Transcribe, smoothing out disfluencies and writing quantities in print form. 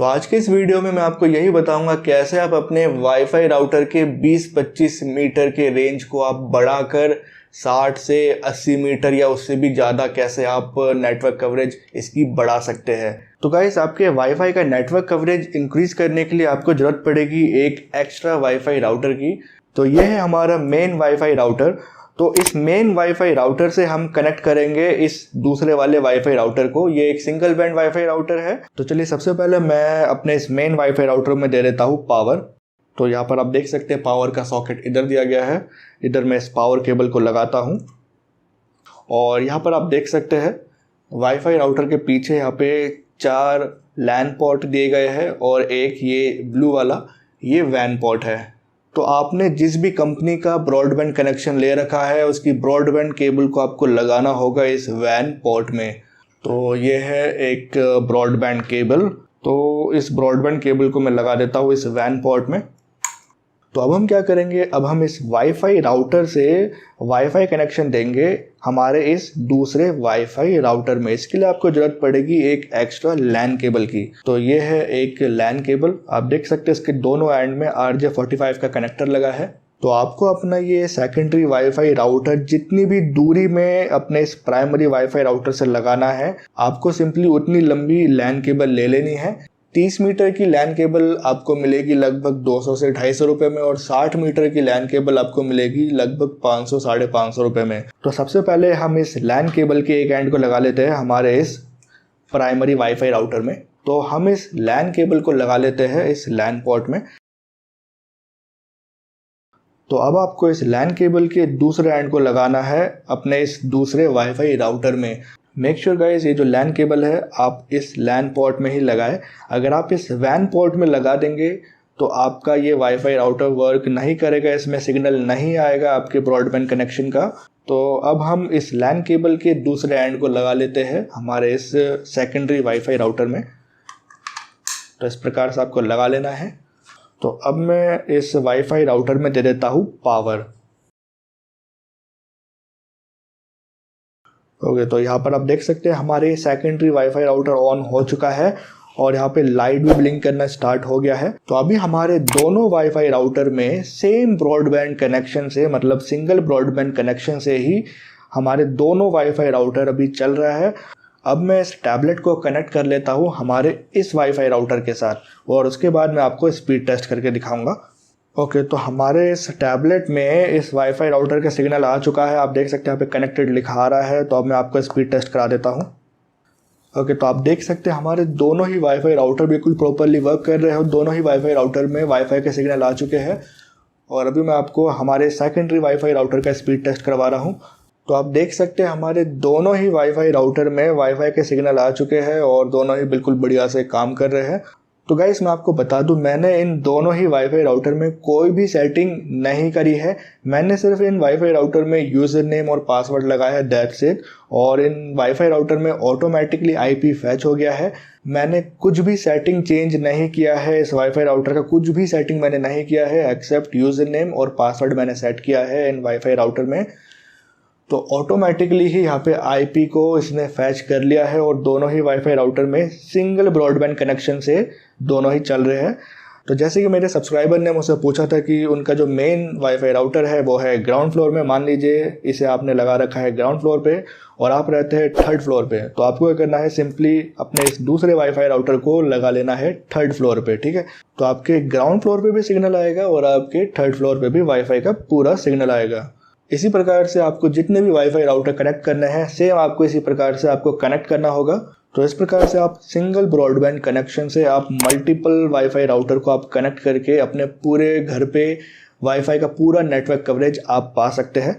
तो आज के इस वीडियो में मैं आपको यही बताऊंगा कैसे आप अपने वाईफाई राउटर के 20-25 मीटर के रेंज को आप बढ़ाकर 60 से 80 मीटर या उससे भी ज़्यादा कैसे आप नेटवर्क कवरेज इसकी बढ़ा सकते हैं। तो गाइस, आपके वाईफाई का नेटवर्क कवरेज इंक्रीज करने के लिए आपको ज़रूरत पड़ेगी एक एक्स्ट्रा वाईफाई राउटर की। तो ये है हमारा मेन वाईफाई राउटर। तो इस मेन वाईफाई राउटर से हम कनेक्ट करेंगे इस दूसरे वाले वाईफाई राउटर को। ये एक सिंगल बैंड वाईफाई राउटर है। तो चलिए सबसे पहले मैं अपने इस मेन वाईफाई राउटर में दे देता हूँ पावर। तो यहाँ पर आप देख सकते हैं पावर का सॉकेट इधर दिया गया है। इधर मैं इस पावर केबल को लगाता हूँ और यहाँ पर आप देख सकते हैं वाईफाई राउटर के पीछे यहाँ पे 4 लैन पोर्ट दिए गए हैं और एक ये ब्लू वाला ये वैन पोर्ट है। तो आपने जिस भी कंपनी का ब्रॉडबैंड कनेक्शन ले रखा है उसकी ब्रॉडबैंड केबल को आपको लगाना होगा इस वैन पोर्ट में। तो ये है एक ब्रॉडबैंड केबल। तो इस ब्रॉडबैंड केबल को मैं लगा देता हूँ इस वैन पोर्ट में। तो अब हम क्या करेंगे, अब हम इस वाईफाई राउटर से वाईफाई कनेक्शन देंगे हमारे इस दूसरे वाईफाई राउटर में। इसके लिए आपको ज़रूरत पड़ेगी एक एक्स्ट्रा लैन केबल की। तो ये है एक लैन केबल, आप देख सकते हैं इसके दोनों एंड में RJ45 का कनेक्टर लगा है। तो आपको अपना ये सेकेंडरी वाईफाई राउटर जितनी भी दूरी में अपने इस प्राइमरी वाईफाई राउटर से लगाना है, आपको सिंपली उतनी लंबी लैन केबल ले लेनी है। 30 मीटर की लैन केबल आपको मिलेगी लगभग 200 से 250 रुपये में और 60 मीटर की लैन केबल आपको मिलेगी लगभग 500-550 रुपये में। तो सबसे पहले हम इस लैन केबल के एक एंड को लगा लेते हैं हमारे इस प्राइमरी वाईफाई राउटर में। तो हम इस लैन केबल को लगा लेते हैं इस लैन पोर्ट में। तो अब आपको इस लैन केबल के दूसरे एंड को लगाना है अपने इस दूसरे वाईफाई राउटर में। मेक श्योर गाइस, ये जो लैन केबल है आप इस लैन पोर्ट में ही लगाएं। अगर आप इस वैन पोर्ट में लगा देंगे तो आपका ये वाईफाई राउटर वर्क नहीं करेगा, इसमें सिग्नल नहीं आएगा आपके ब्रॉडबैंड कनेक्शन का। तो अब हम इस लैन केबल के दूसरे एंड को लगा लेते हैं हमारे इस सेकेंडरी वाईफाई राउटर में। तो इस प्रकार से आपको लगा लेना है। तो अब मैं इस वाईफाई राउटर में दे देता हूँ पावर। ओके, तो यहाँ पर आप देख सकते हैं हमारे सेकेंडरी वाईफाई राउटर ऑन हो चुका है और यहाँ पे लाइट भी ब्लिंक करना स्टार्ट हो गया है। तो अभी हमारे दोनों वाईफाई राउटर में सेम ब्रॉडबैंड कनेक्शन से, मतलब सिंगल ब्रॉडबैंड कनेक्शन से ही हमारे दोनों वाईफाई राउटर अभी चल रहा है। अब मैं इस टैबलेट को कनेक्ट कर लेता हूँ हमारे इस वाईफाई राउटर के साथ और उसके बाद मैं आपको स्पीड टेस्ट करके दिखाऊंगा। ओके, तो हमारे इस टैबलेट में इस वाईफाई राउटर का सिग्नल आ चुका है। आप देख सकते हैं यहाँ पे कनेक्टेड लिखा आ रहा है। तो अब मैं आपको स्पीड टेस्ट करा देता हूँ। ओके, तो आप देख सकते हैं हमारे दोनों ही वाईफाई राउटर बिल्कुल प्रॉपरली वर्क कर रहे हो। दोनों ही वाईफाई राउटर में वाईफाई के सिग्नल आ चुके हैं और अभी मैं आपको हमारे सेकेंडरी वाईफाई राउटर का स्पीड टेस्ट करवा रहा हूँ। तो आप देख सकते हैं हमारे दोनों ही वाईफाई राउटर में वाईफाई के सिग्नल आ चुके हैं और दोनों ही बिल्कुल बढ़िया से काम कर रहे हैं। तो गाइस, मैं आपको बता दूं, मैंने इन दोनों ही वाईफाई राउटर में कोई भी सेटिंग नहीं करी है। मैंने सिर्फ इन वाईफाई राउटर में यूज़र नेम और पासवर्ड लगाया है, दैट्स इट। और इन वाईफाई राउटर में ऑटोमेटिकली IP फैच हो गया है। मैंने कुछ भी सेटिंग चेंज नहीं किया है। इस वाईफाई राउटर का कुछ भी सेटिंग मैंने नहीं किया है एक्सेप्ट यूज़र नेम और पासवर्ड मैंने सेट किया है इन वाईफाई राउटर में। तो ऑटोमेटिकली ही यहाँ पे IP को इसने फैच कर लिया है और दोनों ही वाईफाई राउटर में सिंगल ब्रॉडबैंड कनेक्शन से दोनों ही चल रहे हैं। तो जैसे कि मेरे सब्सक्राइबर ने मुझसे पूछा था कि उनका जो मेन वाईफाई राउटर है वो है ग्राउंड फ्लोर में। मान लीजिए इसे आपने लगा रखा है ग्राउंड फ्लोर पे और आप रहते हैं 3rd फ्लोर पे। तो आपको क्या करना है, सिंपली अपने इस दूसरे वाईफाई राउटर को लगा लेना है 3rd फ्लोर पे, ठीक है। तो आपके ग्राउंड फ्लोर पे भी सिग्नल आएगा और आपके 3rd फ्लोर पे भी वाईफाई का पूरा सिग्नल आएगा। इसी प्रकार से आपको जितने भी वाईफाई राउटर कनेक्ट करने हैं सेम आपको इसी प्रकार से आपको कनेक्ट करना होगा। तो इस प्रकार से आप सिंगल ब्रॉडबैंड कनेक्शन से आप मल्टीपल वाईफाई राउटर को आप कनेक्ट करके अपने पूरे घर पे वाईफाई का पूरा नेटवर्क कवरेज आप पा सकते हैं।